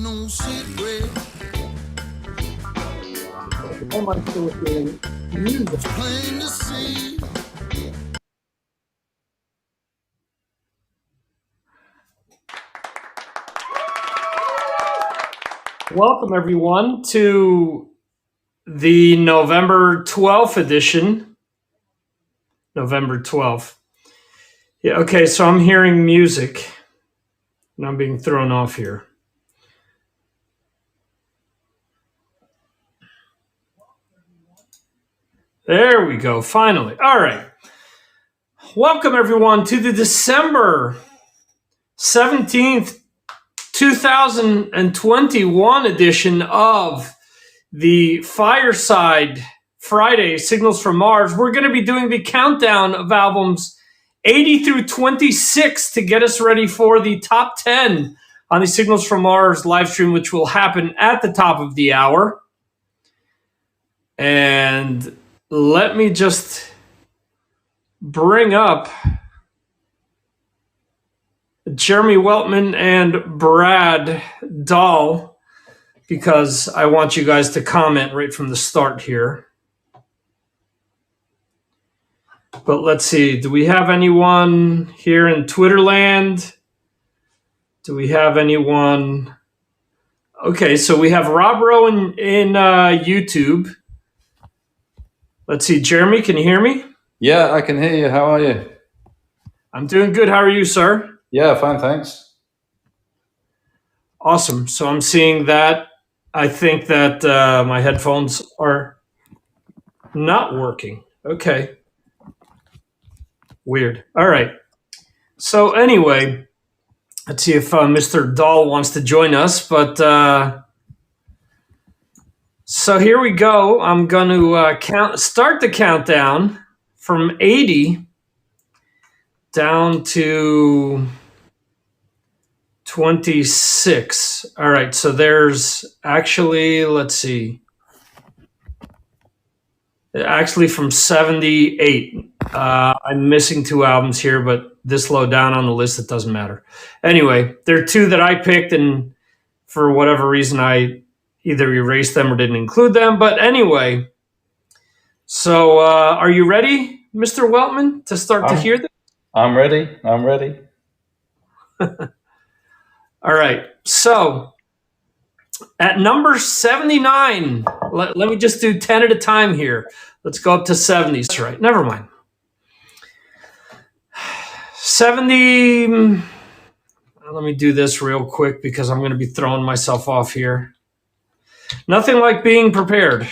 no secret. How am I still hearing music? Plain to see. Welcome, everyone, to the November 12th edition. November 12th. Yeah, okay, so I'm hearing music, and I'm being thrown off here. There we go, finally. All right. Welcome, everyone, to the December 17th, 2021 edition of the Fireside Friday Signals from Mars. We're going to be doing the countdown of albums 80 through 26 to get us ready for the top 10 on the Signals from Mars live stream, which will happen at the top of the hour. And let me just bring up Jeremy Weltman and Brad Dahl, because I want you guys to comment right from the start here. But let's see, do we have anyone here in Twitterland? Do we have anyone? Okay, so we have Rob Rowe in YouTube. Let's see, Jeremy, can you hear me? Yeah, I can hear you. How are you? I'm doing good. How are you, sir? Yeah, fine, thanks. Awesome. So I'm seeing that. I think that my headphones are not working. Okay. Weird. All right. So anyway, let's see if Mr. Dahl wants to join us. But so here we go. I'm going to start the countdown from 80 down to 26. All right. So there's actually, let's see. Actually, from 78. I'm missing two albums here, but this low down on the list, it doesn't matter. Anyway, there are two that I picked, and for whatever reason, I either erased them or didn't include them. But anyway, so are you ready, Mr. Weltman, to start to hear this? I'm ready. I'm ready. All right. So at number 79, let me just do 10 at a time here. Let's go up to 70s, right? Never mind. 70. Let me do this real quick because I'm going to be throwing myself off here. Nothing like being prepared.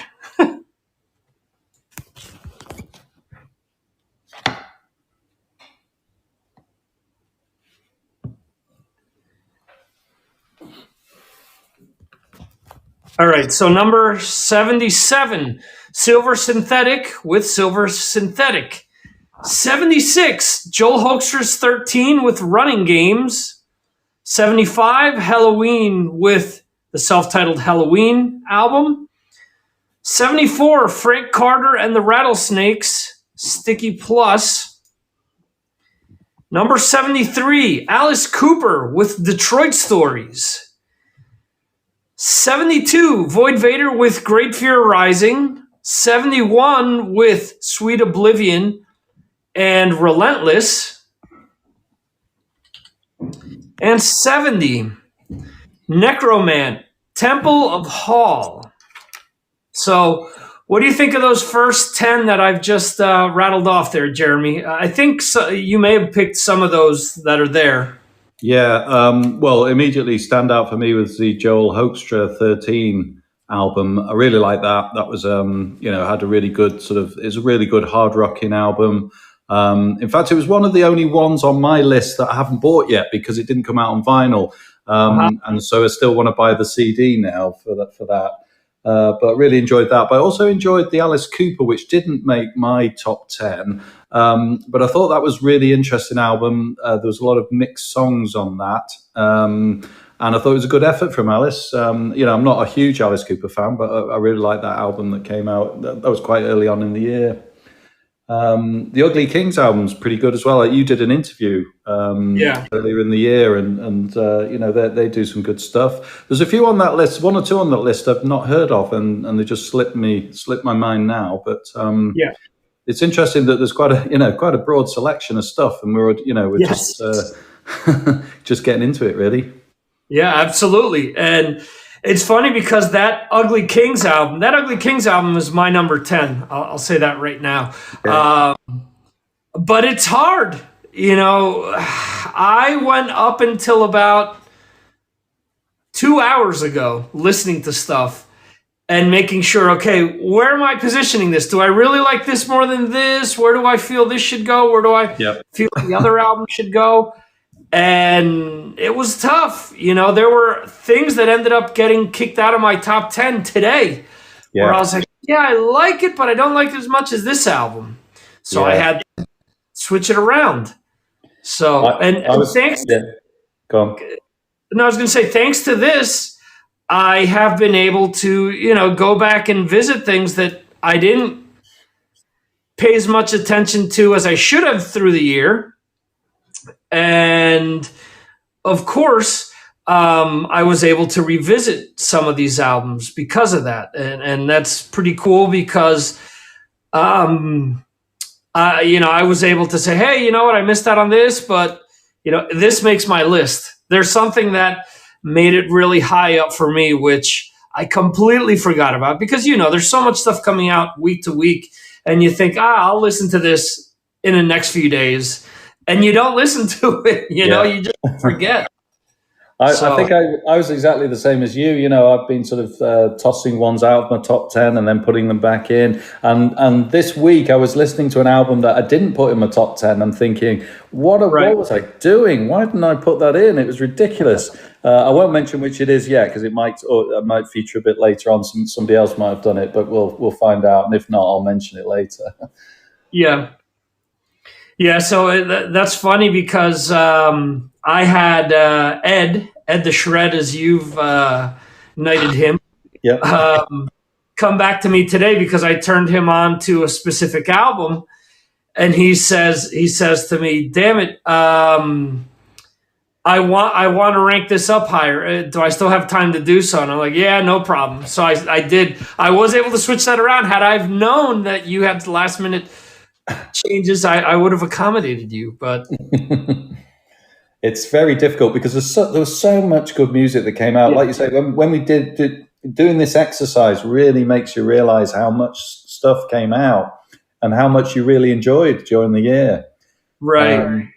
All right, so number 77, Silver Synthetic with Silver Synthetic. 76, Joel Hoekstra's 13 with Running Games. 75, Halloween with the self-titled Halloween album. 74, Frank Carter and the Rattlesnakes, Sticky Plus. Number 73, Alice Cooper with Detroit Stories. 72, Void Vader with Great Fear Rising. 71 with Sweet Oblivion and Relentless. And 70, Necromant, Temple of Hall. So what do you think of those first 10 that I've just rattled off there, Jeremy? I think you may have picked some of those that are there. Yeah, well, immediately stand out for me was the Joel Hoekstra 13 album. I really like that. That was, had a really good it's a really good hard rocking album. In fact, it was one of the only ones on my list that I haven't bought yet because it didn't come out on vinyl. And so I still want to buy the CD now for that. But I really enjoyed that. But I also enjoyed the Alice Cooper, which didn't make my top 10. But I thought that was really interesting album. There was a lot of mixed songs on that. And I thought it was a good effort from Alice. I'm not a huge Alice Cooper fan, but I really liked that album that came out. That was quite early on in the year. The Ugly Kings album's pretty good as well. You did an interview earlier in the year, and they do some good stuff. There's a few on that list, one or two on that list I've not heard of, and they just slipped my mind now. But it's interesting that there's quite a broad selection of stuff, and we're just just getting into it, really. Yeah, absolutely. And it's funny because that Ugly Kings album is my number 10. I'll say that right now. Okay. But it's hard. I went up until about 2 hours ago listening to stuff and making sure, okay, where am I positioning this? Do I really like this more than this? Where do I feel this should go? Where do I feel the other album should go? And it was tough. There were things that ended up getting kicked out of my top 10 today where I was like, I like it, but I don't like it as much as this album. So I had to switch it around. So, I was going to say, thanks to this, I have been able to, go back and visit things that I didn't pay as much attention to as I should have through the year. And of course, I was able to revisit some of these albums because of that. And that's pretty cool because, I was able to say, hey, you know what? I missed out on this, but, this makes my list. There's something that made it really high up for me, which I completely forgot about because, there's so much stuff coming out week to week. And you think, I'll listen to this in the next few days. And you don't listen to it, you just forget. I think I was exactly the same as you. I've been sort of tossing ones out of my top 10 and then putting them back in. And this week I was listening to an album that I didn't put in my top 10 and thinking, what was I doing? Why didn't I put that in? It was ridiculous. I won't mention which it is yet because it might feature a bit later on. Somebody else might have done it, but we'll find out. And if not, I'll mention it later. Yeah. Yeah, so that's funny because I had Ed the Shred, as you've knighted him, come back to me today because I turned him on to a specific album, and he says to me, "Damn it, I want to rank this up higher. Do I still have time to do so?" And I'm like, "Yeah, no problem." So I did. I was able to switch that around. Had I've known that you had the last minute changes, I would have accommodated you, but it's very difficult because there was so much good music that came out. Like you say, when we did doing this exercise really makes you realize how much stuff came out and how much you really enjoyed during the year. Right.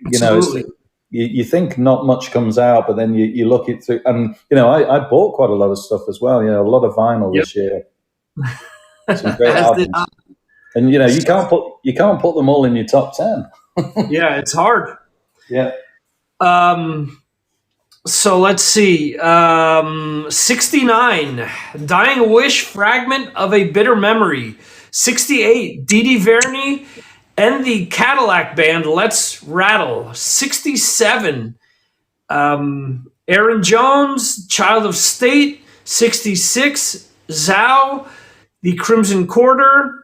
You think not much comes out, but then you look it through, and I bought quite a lot of stuff as well. A lot of vinyl this year. Some great albums. And you can't put them all in your top 10. Yeah, it's hard. Yeah. So let's see. 69, Dying Wish, Fragment of a Bitter Memory. 68, Dee Dee Verny and the Cadillac Band, Let's Rattle. 67, Aaron Jones, Child of State. 66, Zao, The Crimson Quarter.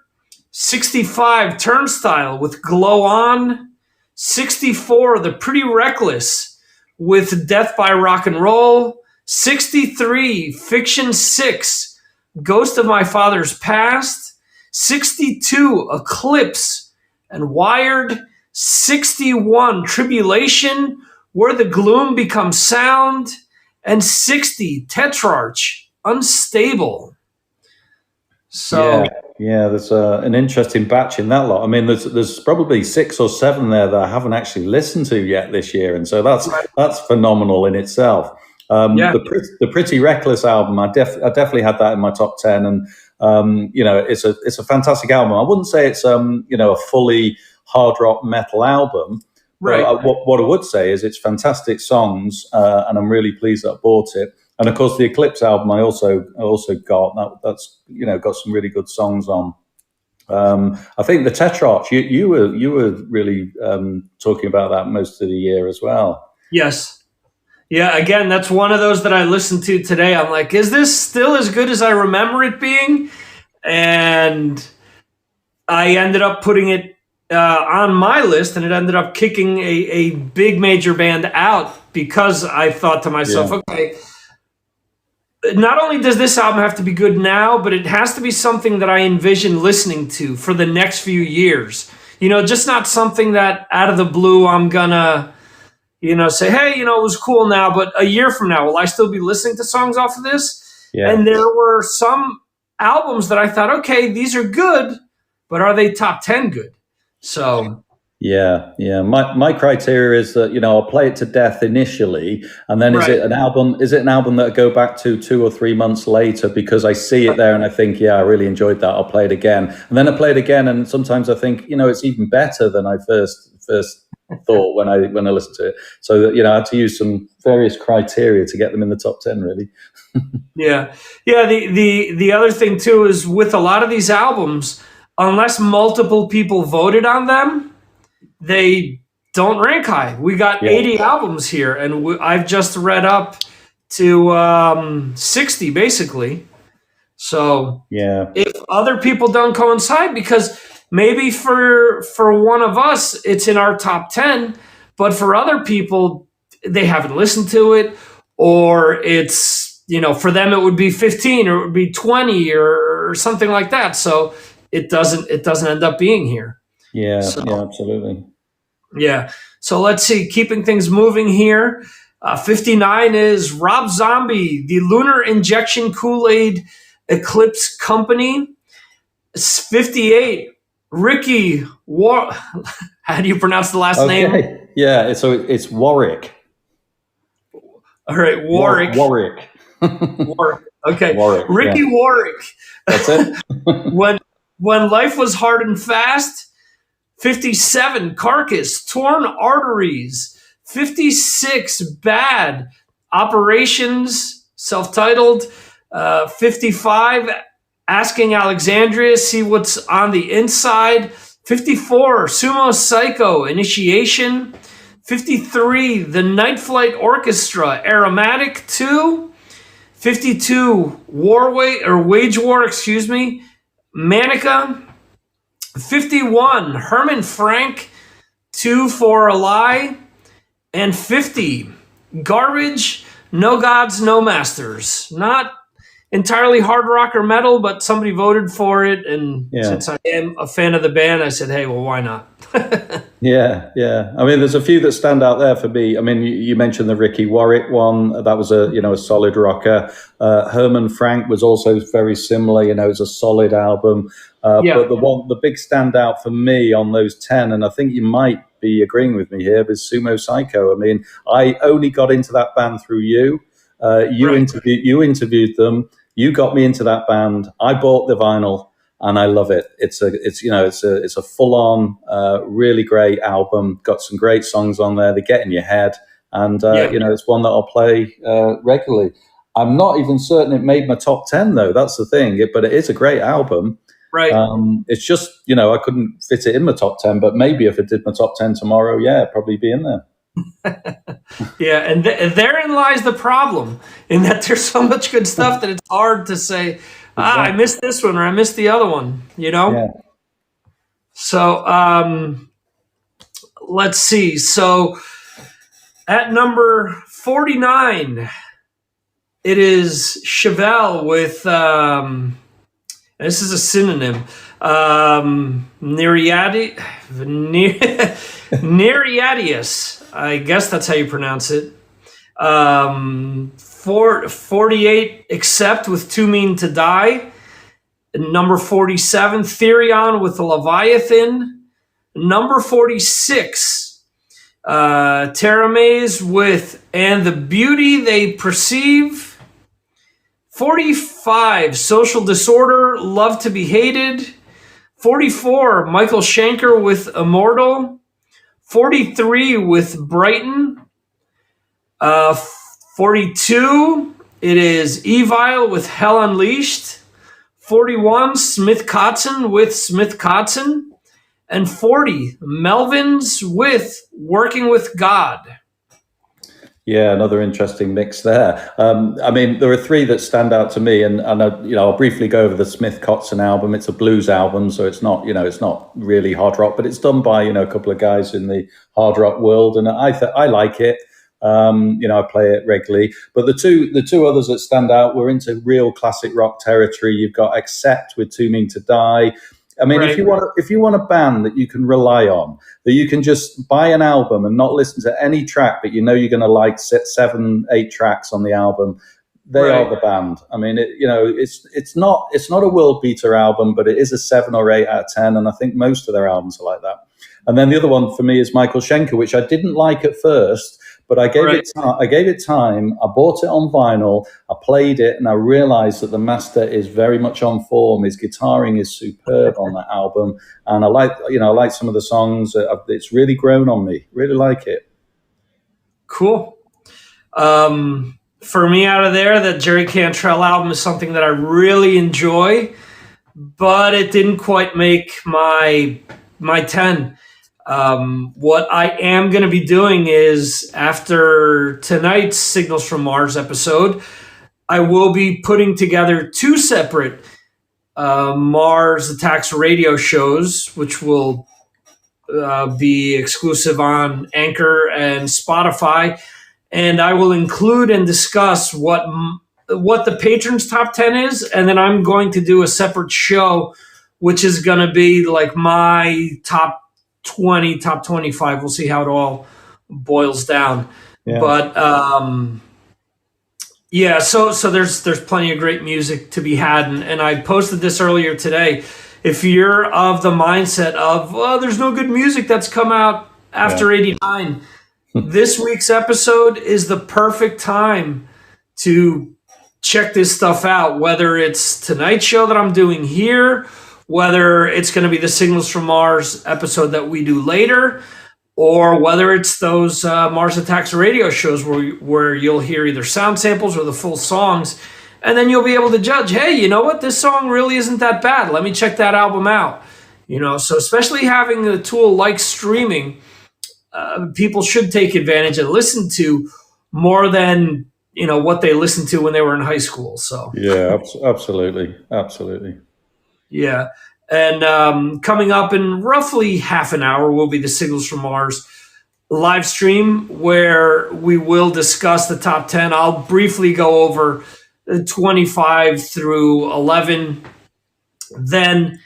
65, Turnstile with Glow On. 64, The Pretty Reckless with Death by Rock and Roll. 63, Fiction 6, Ghost of My Father's Past. 62, Eclipse and Wired. 61, Tribulation, Where the Gloom Becomes Sound. And 60, Tetrarch, Unstable. So there's an interesting batch in that lot. I mean, there's probably 6 or 7 there that I haven't actually listened to yet this year, and so that's phenomenal in itself. The Pretty Reckless album, I definitely had that in my top 10, and it's a fantastic album. I wouldn't say it's a fully hard rock metal album. Right. What I would say is it's fantastic songs, and I'm really pleased that I bought it. And of course, the Eclipse album I also got that's got some really good songs on. I think the Tetrarch, you were really talking about that most of the year as well. Yes. Yeah, again, that's one of those that I listened to today. I'm like, is this still as good as I remember it being? And I ended up putting it on my list, and it ended up kicking a big major band out because I thought to myself, okay, not only does this album have to be good now, but it has to be something that I envision listening to for the next few years. Just not something that out of the blue I'm gonna, say, hey, it was cool now, but a year from now, will I still be listening to songs off of this? Yeah. And there were some albums that I thought, okay, these are good, but are they top 10 good? So yeah. My criteria is that I'll play it to death initially, and then is it an album that I go back to 2 or 3 months later because I see it there and I think, yeah, I really enjoyed that. I'll play it again, and then I play it again, and sometimes I think, it's even better than I first thought when I listened to it. So that I had to use some various criteria to get them in the top 10, really. Yeah. The other thing too is with a lot of these albums, unless multiple people voted on them, they don't rank high. We got 80 albums here, and I've just read up to 60 basically. So if other people don't coincide, because maybe for one of us it's in our top 10, but for other people they haven't listened to it, or it's for them it would be 15 or it would be 20 or something like that. So it doesn't end up being here. Yeah, absolutely. Yeah. So let's see, keeping things moving here. 59 is Rob Zombie, the Lunar Injection Kool-Aid Eclipse Company. 58, Ricky how do you pronounce the last name? Yeah, so it's Warwick. All right, Warwick. Warwick. Okay. Warwick, Ricky Warwick. That's it. When Life Was Hard and Fast. 57, Carcass, Torn Arteries. 56, Bad, Operations, self-titled. 55, Asking Alexandria, See What's on the Inside. 54, Sumo Psycho, Initiation. 53, The Night Flight Orchestra, Aromatic 2. 52, Wage War, Manica. 51, Herman Frank, 2 for a Lie. And 50, Garbage, No Gods, No Masters. Not entirely hard rock or metal, but somebody voted for it. And since I am a fan of the band, I said, hey, well, why not? Yeah. I mean, there's a few that stand out there for me. I mean, you mentioned the Ricky Warwick one. That was a solid rocker. Herman Frank was also very similar. It's a solid album. But the big standout for me on those 10, and I think you might be agreeing with me here, is Sumo Psycho. I mean, I only got into that band through you. You interviewed them. You got me into that band. I bought the vinyl, and I love it. It's a full on, really great album. Got some great songs on there. They get in your head, and it's one that I'll play regularly. I'm not even certain it made my top 10 though. That's the thing. But it is a great album. Right. It's just I couldn't fit it in my top 10. But maybe if it did my top 10 tomorrow, it'd probably be in there. Yeah, and therein lies the problem, in that there's so much good stuff that it's hard to say, I missed this one or I missed the other one, Yeah. So let's see. So at number 49, it is Chevelle with this is a synonym, Nereadius. I guess that's how you pronounce it. 48, Accept with Too Mean to Die. Number 47, Therion with Leviathan. Number 46, Teramaze with And the Beauty They Perceive. 45, Social Disorder, Love to Be Hated. 44, Michael Schenker with Immortal. 43 with Brighton. 42, it is Evil with Hell Unleashed. 41, Smith Kotzen with Smith Kotzen. And 40, Melvins with Working with God. Yeah, another interesting mix there. I mean, there are three that stand out to me, and I'll briefly go over the Smith Kotzen album. It's a blues album, so it's not it's not really hard rock, but it's done by a couple of guys in the hard rock world, and I like it. I play it regularly. But the two others that stand out were into real classic rock territory. You've got Accept with Too Mean to Die. I mean, Right. if you want a band that you can rely on, that you can just buy an album and not listen to any track, but you're going to like 7, 8 tracks on the album, they Right. are the band. I mean, it's not a world beater album, but it is a 7 or 8 out of 10, and I think most of their albums are like that. And then the other one for me is Michael Schenker, which I didn't like at first. But I gave it time. I bought it on vinyl. I played it, and I realized that the master is very much on form. His guitaring is superb on that album, and I like some of the songs. It's really grown on me. Really like it. Cool. For me, out of there, the Jerry Cantrell album is something that I really enjoy, but it didn't quite make my 10. What I am going to be doing is, after tonight's Signals from Mars episode, I will be putting together 2 separate Mars Attacks radio shows, which will be exclusive on Anchor and Spotify. And I will include and discuss what the patrons' top 10 is, and then I'm going to do a separate show, which is going to be like my top 20, top 25. We'll see how it all boils down. Yeah. But so there's plenty of great music to be had, and I posted this earlier today. If you're of the mindset of, well, there's no good music that's come out after 89, this week's episode is the perfect time to check this stuff out, whether it's tonight's show that I'm doing here, whether it's going to be the Signals from Mars episode that we do later, or whether it's those Mars Attacks radio shows where you'll hear either sound samples or the full songs, and then you'll be able to judge, hey, you know what, this song really isn't that bad. Let me check that album out. So especially having a tool like streaming, people should take advantage and listen to more than what they listened to when they were in high school. So yeah, absolutely. Yeah. And coming up in roughly half an hour will be the Signals from Mars live stream, where we will discuss the top 10. I'll briefly go over 25 through 11 then,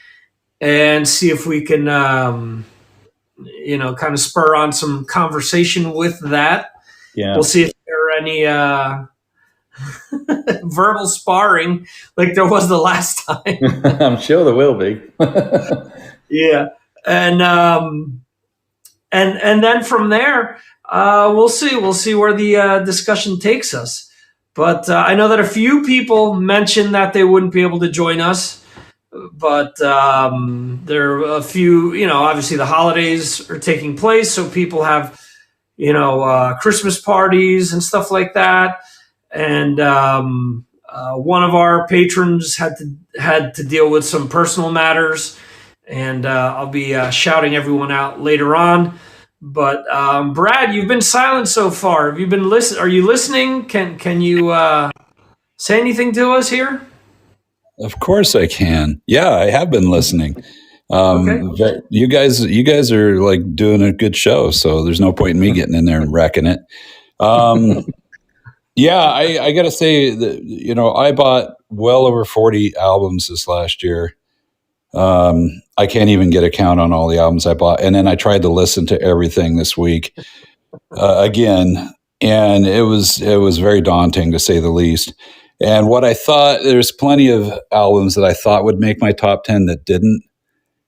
and see if we can, kind of spur on some conversation with that. Yeah. We'll see if there are any verbal sparring like there was the last time. I'm sure there will be. Yeah. And then from there, we'll see where the discussion takes us. But I know that a few people mentioned that they wouldn't be able to join us, but there are a few, obviously the holidays are taking place, so people have, Christmas parties and stuff like that. And one of our patrons had to deal with some personal matters, and I'll be shouting everyone out later on. But Brad, you've been silent so far. Have you been listening? Are you listening? Can you say anything to us here? Of course I can. Yeah, I have been listening. Okay. You guys are like doing a good show, so there's no point in me getting in there and wrecking it. Yeah, I got to say that, I bought well over 40 albums this last year. I can't even get a count on all the albums I bought. And then I tried to listen to everything this week again, and it was very daunting, to say the least. And what I thought, there's plenty of albums that I thought would make my top 10 that didn't.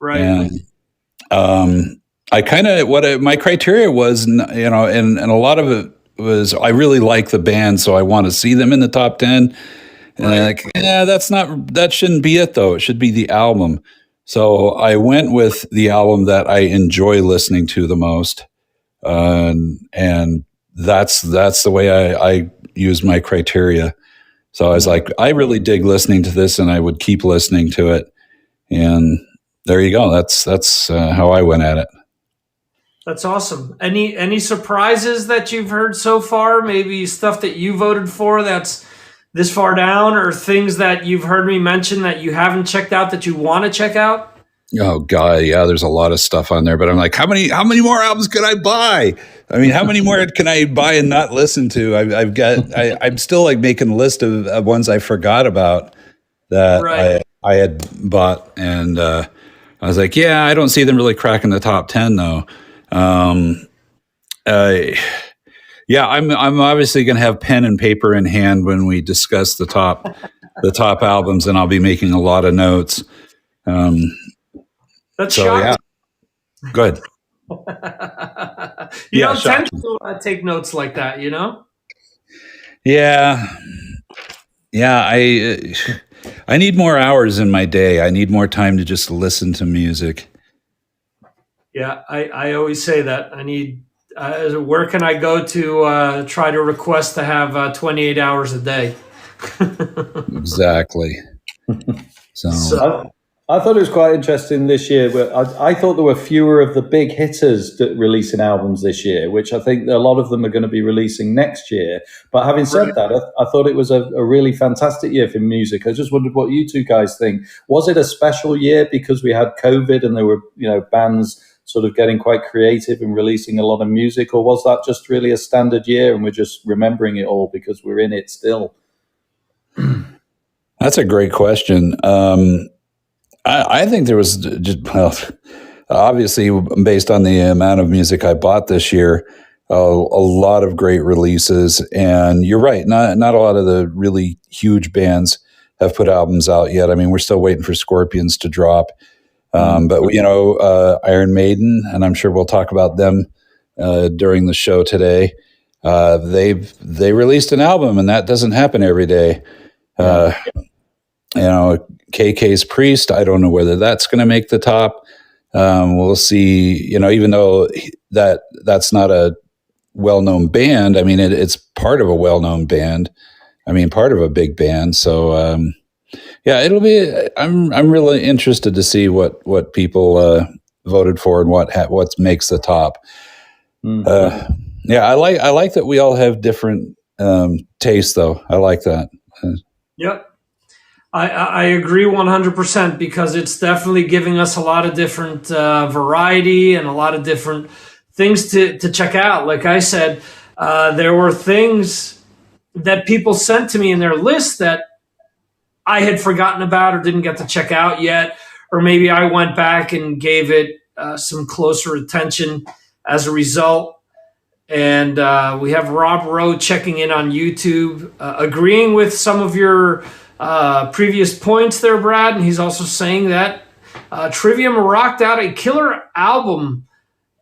Right. And I kind of, my criteria was, and a lot of it was, I really like the band, so I want to see them in the top 10. And I'm like, that shouldn't be it though. It should be the album. So I went with the album that I enjoy listening to the most. And that's the way I used my criteria. So I was like, I really dig listening to this, and I would keep listening to it. And there you go. That's how I went at it. That's awesome. Any surprises that you've heard so far? Maybe stuff that you voted for that's this far down, or things that you've heard me mention that you haven't checked out that you want to check out? Oh God, yeah, there's a lot of stuff on there, but I'm like, how many more albums could I buy? I mean, how many more can I buy and not listen to? I'm still like making a list of ones I forgot about that Right. I had bought, and I was like, yeah, I don't see them really cracking the top 10 though. Yeah, I'm obviously going to have pen and paper in hand when we discuss the top albums, and I'll be making a lot of notes. That's So shocking. yeah, good. You Yeah, don't tend shocking. to take notes like that, you know? Yeah, yeah. I need more hours in my day. I need more time to just listen to music. Yeah, I always say that. I need, where can I go to try to request to have 28 hours a day? Exactly. So So, I thought it was quite interesting this year. But I thought there were fewer of the big hitters that releasing albums this year, which I think a lot of them are going to be releasing next year. But having said that, I thought it was a really fantastic year for music. I just wondered what you two guys think. Was it a special year because we had COVID and there were bands sort of getting quite creative and releasing a lot of music, or was that just really a standard year and we're just remembering it all because we're in it still? that's a great question. I think there was just, well, obviously based on the amount of music I bought this year, a lot of great releases. And you're right, not a lot of the really huge bands have put albums out yet. I mean, we're still waiting for Scorpions to drop. But Iron Maiden, and I'm sure we'll talk about them during the show today. They released an album, and that doesn't happen every day. KK's Priest, I don't know whether that's going to make the top. We'll see. Even though that's not a well-known band, I mean, it's part of a well-known band. I mean, part of a big band. So yeah, it'll be. I'm really interested to see what people voted for and what makes the top. Yeah, I like that we all have different tastes, though. I like that. yep. I agree 100% because it's definitely giving us a lot of different variety and a lot of different things to check out. Like I said, there were things that people sent to me in their list that I had forgotten about or didn't get to check out yet, or maybe I went back and gave it some closer attention as a result. And we have Rob Rowe checking in on YouTube, agreeing with some of your previous points there, Brad. And he's also saying that Trivium rocked out a killer album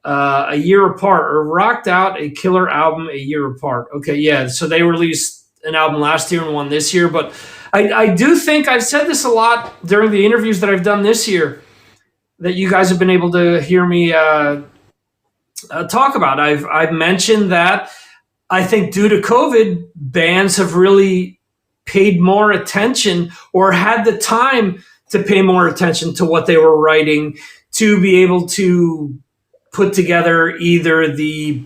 a year apart, or rocked out a killer album a year apart. Okay, yeah. So they released an album last year and one this year. But I do think I've said this a lot during the interviews that I've done this year that you guys have been able to hear me talk about. I've mentioned that I think due to COVID, bands have really paid more attention or had the time to pay more attention to what they were writing to be able to put together either the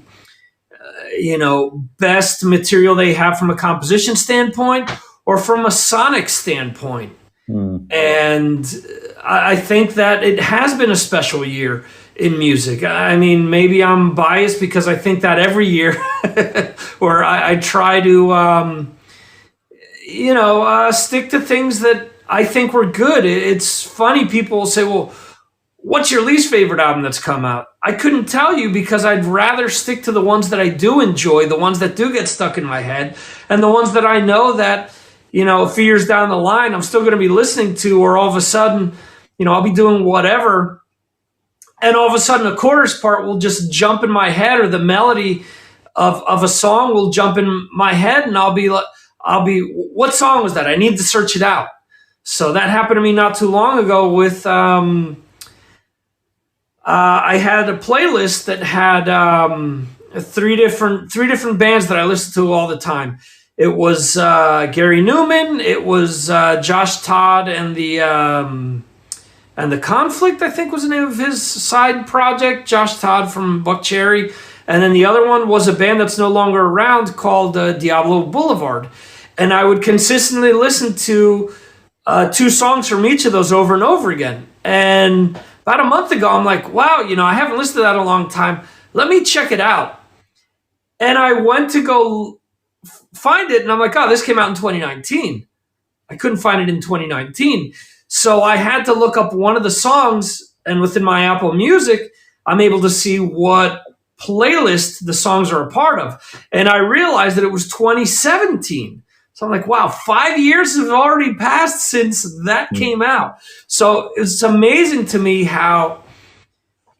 best material they have from a composition standpoint or from a sonic standpoint. And I think that it has been a special year in music. I mean, maybe I'm biased because I think that every year where I try to stick to things that I think were good. It's funny, people will say, well, what's your least favorite album that's come out? I couldn't tell you because I'd rather stick to the ones that I do enjoy, the ones that do get stuck in my head, and the ones that I know that, a few years down the line, I'm still going to be listening to, or all of a sudden, I'll be doing whatever, and all of a sudden a chorus part will just jump in my head, or the melody of a song will jump in my head, and I'll be, what song was that? I need to search it out. So that happened to me not too long ago with, I had a playlist that had three different bands that I listened to all the time. It was Gary Newman, it was Josh Todd, and the and The Conflict, I think was the name of his side project, Josh Todd from Buck Cherry. And then the other one was a band that's no longer around called Diablo Boulevard. And I would consistently listen to 2 songs from each of those over and over again. And about a month ago, I'm like, wow, I haven't listened to that in a long time. Let me check it out. And I went to go find it, and I'm like, oh, this came out in 2019. I couldn't find it in 2019. So I had to look up one of the songs, and within my Apple Music, I'm able to see what playlist the songs are a part of. And I realized that it was 2017. So I'm like, wow, 5 years have already passed since that came out. So it's amazing to me how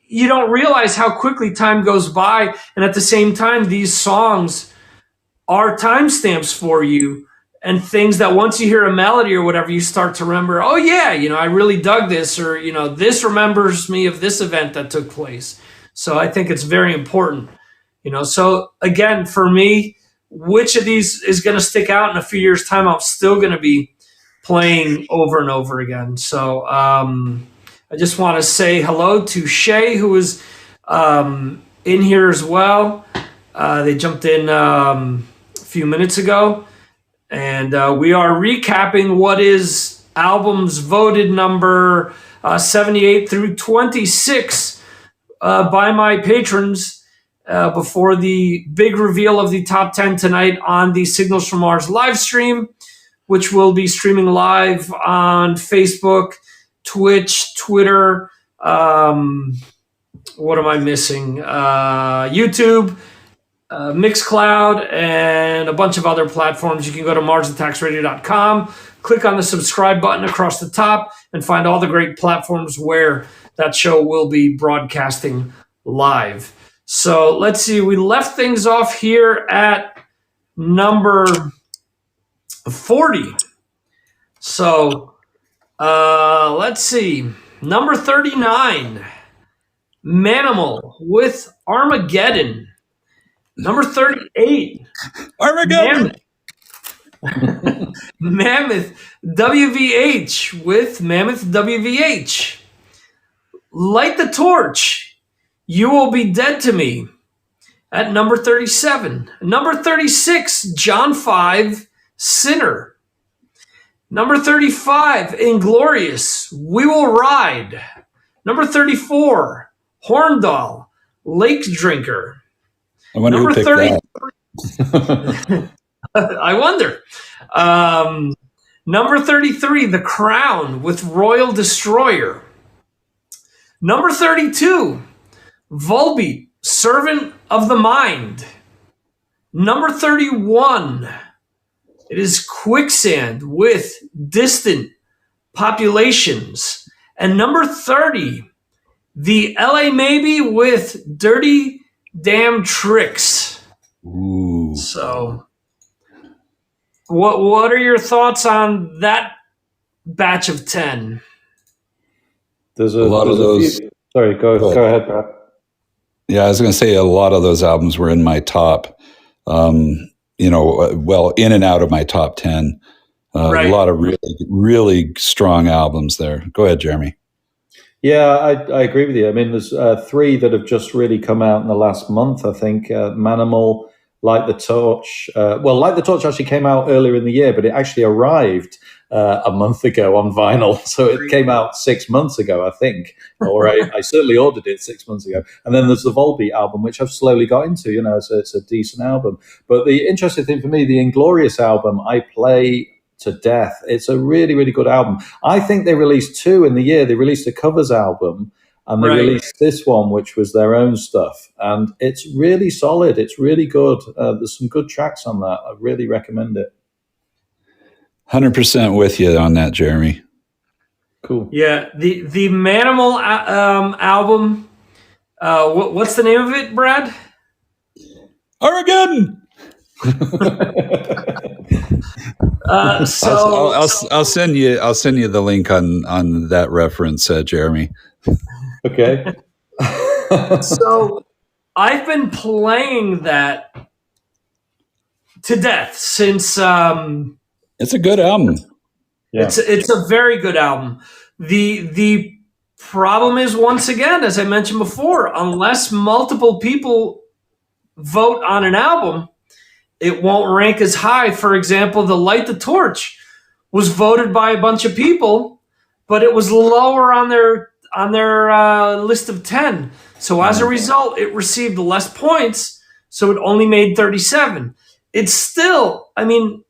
you don't realize how quickly time goes by. And at the same time, these songs are timestamps for you and things that once you hear a melody or whatever, you start to remember, oh yeah, I really dug this, or, this remembers me of this event that took place. So I think it's very important, So again, for me, which of these is going to stick out in a few years' time, I'm still going to be playing over and over again. So I just want to say hello to Shay, who is in here as well. They jumped in a few minutes ago. And we are recapping what is albums voted number 78 through 26 by my patrons before the big reveal of the top 10 tonight on the Signals from Mars live stream, which will be streaming live on Facebook, Twitch, Twitter. What am I missing? YouTube, Mixcloud, and a bunch of other platforms. You can go to MarsAttacksRadio.com, click on the subscribe button across the top, and find all the great platforms where that show will be broadcasting live. So let's see. We left things off here at number 40. So let's see. Number 39, Manimal with Armageddon. Number 38, Armageddon. Mammoth WVH with Mammoth WVH. Light the Torch, You Will Be Dead to Me at number 37. Number 36, John 5, Sinner. Number 35, Inglorious, We Will Ride. Number 34, Horndal, Lake Drinker. I wonder Number who picked that. I wonder. Number 33, The Crown with Royal Destroyer. Number 32, Volbeat, Servant of the Mind. Number 31, it is Quicksand with Distant Populations. And number 30, the LA Maybe with Dirty Damn Tricks. Ooh. So what are your thoughts on that batch of 10? There's A lot of those. Sorry, go ahead, Brad. Yeah, I was going to say a lot of those albums were in my top, in and out of my top 10. Right. A lot of really, really strong albums there. Go ahead, Jeremy. Yeah, I agree with you. I mean, there's 3 that have just really come out in the last month, I think. Manimal, Light the Torch. Light the Torch actually came out earlier in the year, but it actually arrived a month ago on vinyl. So it came out 6 months ago, I think. Or I certainly ordered it 6 months ago. And then there's the Volbeat album, which I've slowly got into. It's a decent album. But the interesting thing for me, the Inglorious album, I play to death. It's a really, really good album. I think they released 2 in the year. They released a covers album, and they released this one, which was their own stuff. And it's really solid. It's really good. There's some good tracks on that. I really recommend it. 100% with you on that, Jeremy. Cool. Yeah, the Manimal album. What's the name of it, Brad? Armageddon. So I'll send you the link on that reference, Jeremy. Okay. So I've been playing that to death since. It's a good album. Yeah. It's a very good album. The Problem is, once again, as I mentioned before, unless multiple people vote on an album, it won't rank as high. For example, the Light the Torch was voted by a bunch of people, but it was lower on their list of 10. So as a result, it received less points. So it only made 37. It's still, I mean,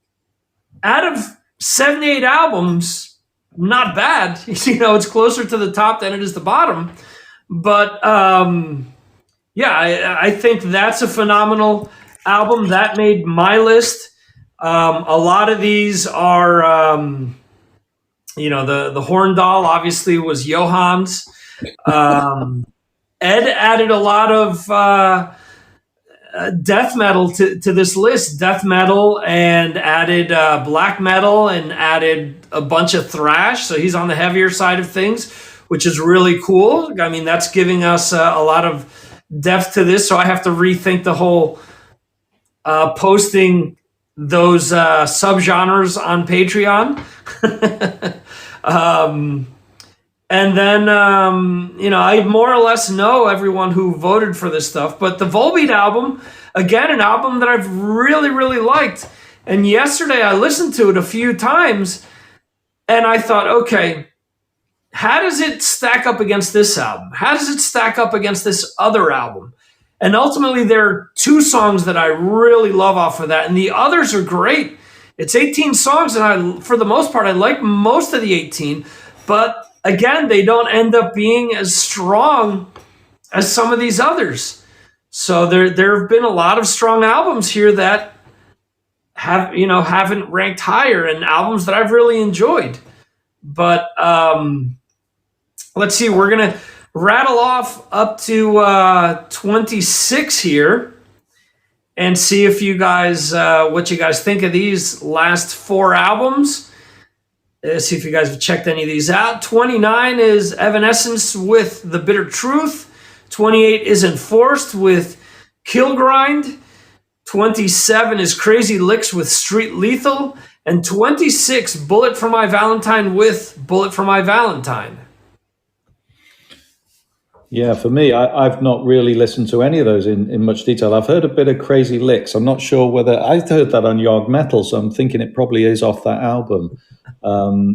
out of 78 albums, not bad. It's closer to the top than it is the bottom. But I think that's a phenomenal album that made my list. A lot of these are, the Horn Doll obviously was Johann's. Ed added a lot of death metal to this list, death metal, and added black metal, and added a bunch of thrash. So he's on the heavier side of things, which is really cool. I mean, that's giving us a lot of depth to this. So I have to rethink the whole posting those subgenres on Patreon. And then, I more or less know everyone who voted for this stuff. But the Volbeat album, again, an album that I've really, really liked. And yesterday I listened to it a few times, and I thought, okay, how does it stack up against this album? How does it stack up against this other album? And ultimately, there are 2 songs that I really love off of that, and the others are great. It's 18 songs, and for the most part, I like most of the 18, but again, they don't end up being as strong as some of these others. So there have been a lot of strong albums here that haven't ranked higher, and albums that I've really enjoyed. But let's see, we're gonna rattle off up to 26 here and see if you guys what you guys think of these last 4 albums. See if you guys have checked any of these out. 29 is Evanescence with The Bitter Truth. 28 is Enforced with Kill Grind. 27 is Crazy Licks with Street Lethal. And 26, Bullet for My Valentine with Bullet for My Valentine. Yeah, for me, I've not really listened to any of those in much detail. I've heard a bit of Crazy Licks. I'm not sure whether I heard that on Yard Metal, so I'm thinking it probably is off that album,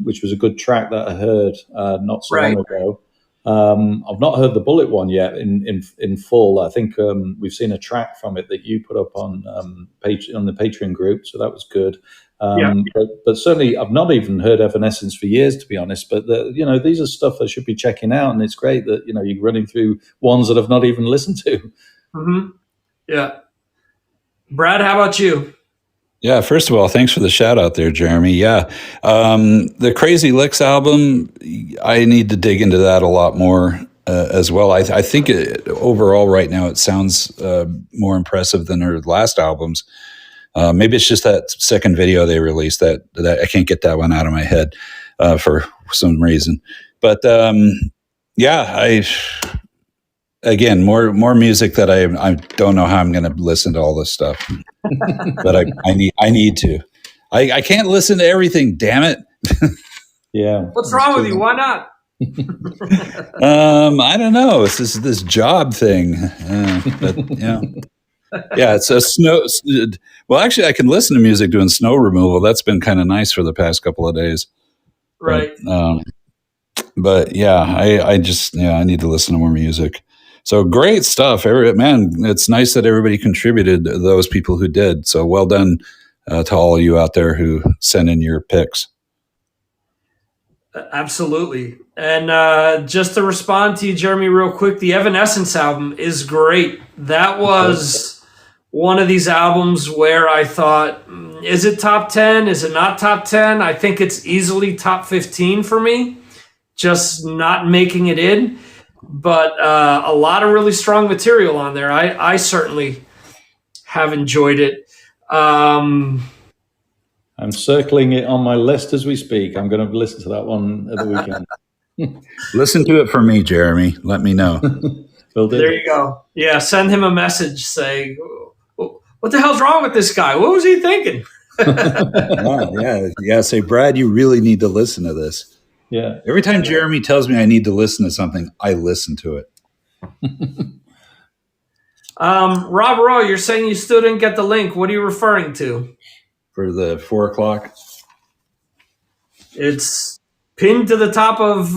which was a good track that I heard not so long ago. I've not heard the Bullet one yet in full. I think we've seen a track from it that you put up on the Patreon group, so that was good. But certainly, I've not even heard Evanescence for years, to be honest. But these are stuff I should be checking out, and it's great that you're running through ones that I've not even listened to. Mm-hmm. Yeah, Brad, how about you? Yeah, first of all, thanks for the shout out there, Jeremy. Yeah, the Crazy Licks album, I need to dig into that a lot more as well. I think overall right now it sounds more impressive than her last albums. Maybe it's just that second video they released that I can't get that one out of my head for some reason. But again, more music that I don't know how I'm going to listen to all this stuff, but I need to. I can't listen to everything. Damn it! Yeah. What's wrong with you? Why not? I don't know. It's this job thing, but yeah. Yeah, it's a snow. Well, actually, I can listen to music doing snow removal. That's been kind of nice for the past couple of days. Right. But yeah, I need to listen to more music. So great stuff, man. It's nice that everybody contributed. Those people who did. So well done to all of you out there who sent in your picks. Absolutely. And just to respond to you, Jeremy, real quick, the Evanescence album is great. That was one of these albums where I thought, is it top 10? Is it not top 10? I think it's easily top 15 for me, just not making it in. But a lot of really strong material on there. I certainly have enjoyed it. I'm circling it on my list as we speak. I'm going to listen to that one at the weekend. Listen to it for me, Jeremy. Let me know. There you go. Yeah, send him a message. Say, what the hell's wrong with this guy? What was he thinking? Yeah. Say, Brad, you really need to listen to this. Yeah. Every time Jeremy tells me I need to listen to something, I listen to it. Rob Rowe, you're saying you still didn't get the link. What are you referring to? For the 4 o'clock. It's pinned to the top of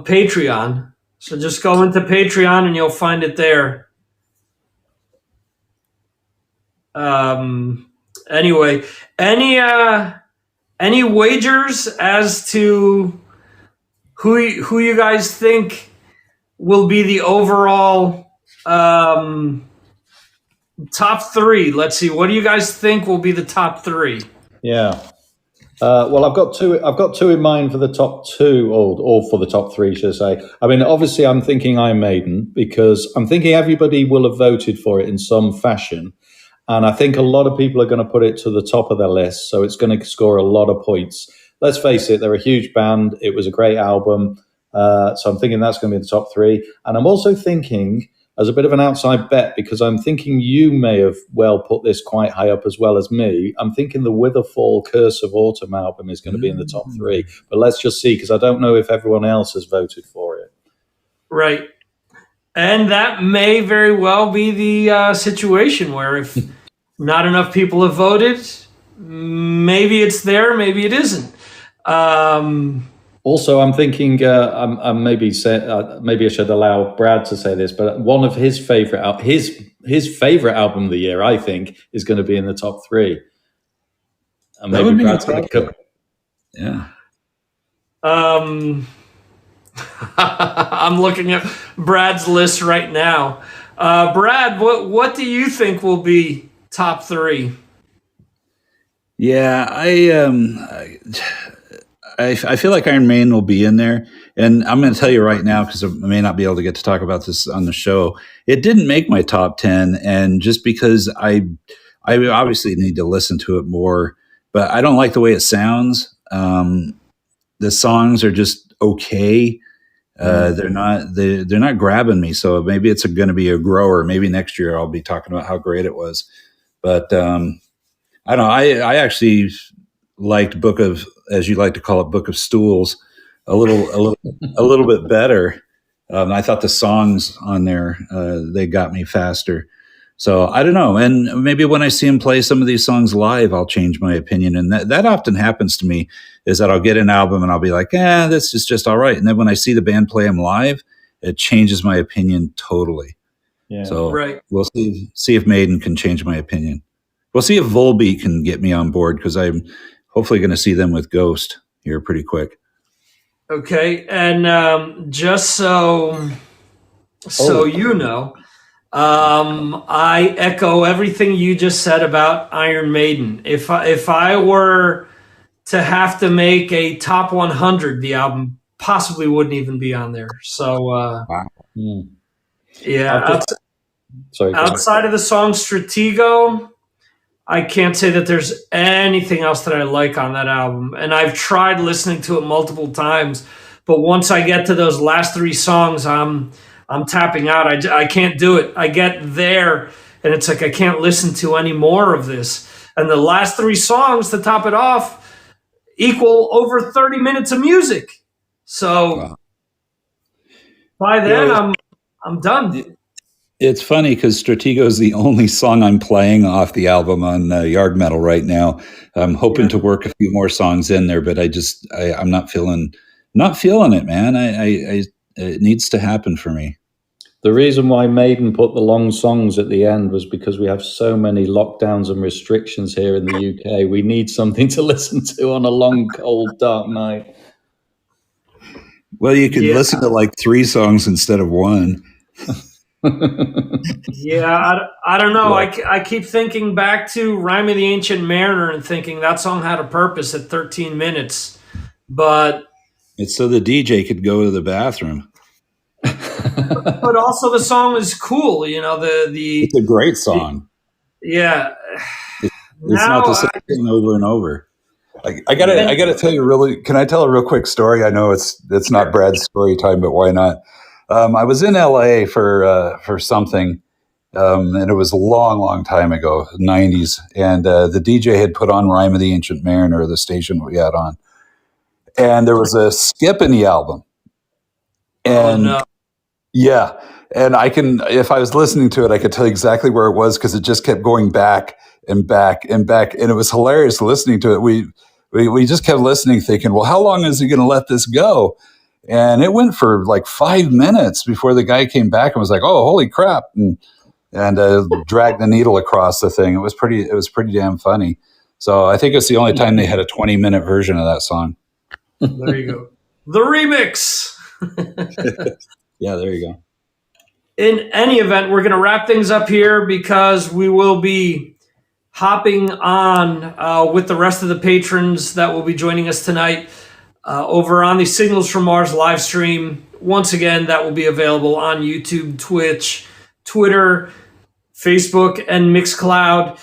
Patreon. So just go into Patreon and you'll find it there. Anyway, any wagers as to who you guys think will be the overall top 3? Let's see. What do you guys think will be the top 3? Yeah. Well, I've got two in mind for the top 2, or for the top 3, should I say. I mean, obviously, I'm thinking Iron Maiden, because I'm thinking everybody will have voted for it in some fashion. And I think a lot of people are going to put it to the top of their list. So it's going to score a lot of points. Let's face it, they're a huge band. It was a great album. So I'm thinking that's going to be the top 3. And I'm also thinking, as a bit of an outside bet, because I'm thinking you may have well put this quite high up as well as me, I'm thinking the Witherfall Curse of Autumn album is going to be in the top 3. But let's just see, because I don't know if everyone else has voted for it. Right. And that may very well be the situation where if not enough people have voted, maybe it's there, maybe it isn't. Also, I'm thinking I'm maybe I should allow Brad to say this, but one of his favorite his favorite album of the year, I think, is going to be in the top 3. And That maybe would be Brad's going to incredible. come. Yeah. I'm looking at Brad's list right now. Brad, what do you think will be top 3? Yeah, I feel like Iron Maiden will be in there, and I'm going to tell you right now, because I may not be able to get to talk about this on the show. It didn't make my top 10, and just because I obviously need to listen to it more, but I don't like the way it sounds. The songs are just okay. They're not grabbing me. So maybe it's going to be a grower. Maybe next year I'll be talking about how great it was. But I don't know. I actually liked Book of, as you like to call it, Book of Stools, a little bit better. I thought the songs on there they got me faster. So I don't know. And maybe when I see him play some of these songs live, I'll change my opinion. And that often happens to me, is that I'll get an album and I'll be like, this is just all right. And then when I see the band play them live, it changes my opinion totally. Yeah. So Right. we'll see if Maiden can change my opinion. We'll see if Volbeat can get me on board, because I'm hopefully going to see them with Ghost here pretty quick. Okay, and just so you know, I echo everything you just said about Iron Maiden. If I were to have to make a top 100, the album possibly wouldn't even be on there. So yeah, outside of the song Stratego, I can't say that there's anything else that I like on that album. And I've tried listening to it multiple times, but once I get to those last 3 songs, I'm tapping out. I can't do it. I get there, and it's like I can't listen to any more of this. And the last 3 songs, to top it off, equal over 30 minutes of music. So by then, I'm done. It's funny because Stratego is the only song I'm playing off the album on Yard Metal right now. I'm hoping to work a few more songs in there, but I'm not feeling it, man. It needs to happen for me. The reason why Maiden put the long songs at the end was because we have so many lockdowns and restrictions here in the UK. We need something to listen to on a long, cold, dark night. Well, you could listen to like 3 songs instead of 1. Yeah, I don't know. I keep thinking back to Rime of the Ancient Mariner and thinking that song had a purpose at 13 minutes, but it's so the DJ could go to the bathroom. But also the song is cool. You know, it's a great song. Yeah, it's not the same thing over and over. I gotta tell you really. Can I tell a real quick story? I know it's not Brad's story time, but why not? I was in LA for something, And it was a long, long time ago, 90s. And the DJ had put on Rhyme of the Ancient Mariner, the station we had on. And there was a skip in the album. And yeah, and if I was listening to it, I could tell you exactly where it was because it just kept going back and back and back. And it was hilarious listening to it. We just kept listening, thinking, well, how long is he going to let this go? And it went for like 5 minutes before the guy came back and was like, oh, holy crap. And dragged the needle across the thing. It was pretty damn funny. So I think it's the only time they had a 20-minute version of that song. There you go. The remix. Yeah, there you go. In any event, we're going to wrap things up here because we will be hopping on with the rest of the patrons that will be joining us tonight over on the Signals from Mars live stream. Once again, that will be available on YouTube, Twitch, Twitter, Facebook, and Mixcloud.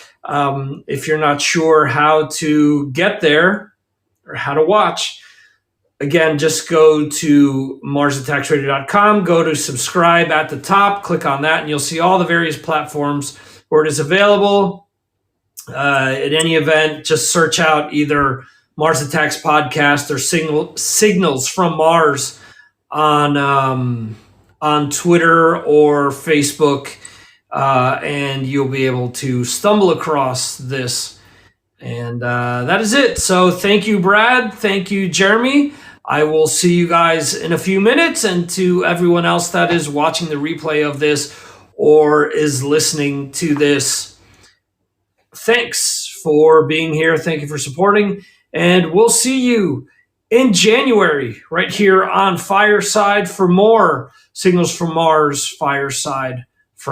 If you're not sure how to get there or how to watch, again, just go to MarsAttacksRadio.com, go to subscribe at the top, click on that, and you'll see all the various platforms where it is available. At any event, just search out either Mars Attacks Podcast or Signals from Mars on Twitter or Facebook, and you'll be able to stumble across this. And that is it. So thank you, Brad. Thank you, Jeremy. I will see you guys in a few minutes. And to everyone else that is watching the replay of this or is listening to this, thanks for being here. Thank you for supporting. And we'll see you in January right here on Fireside for more Signals from Mars Fireside.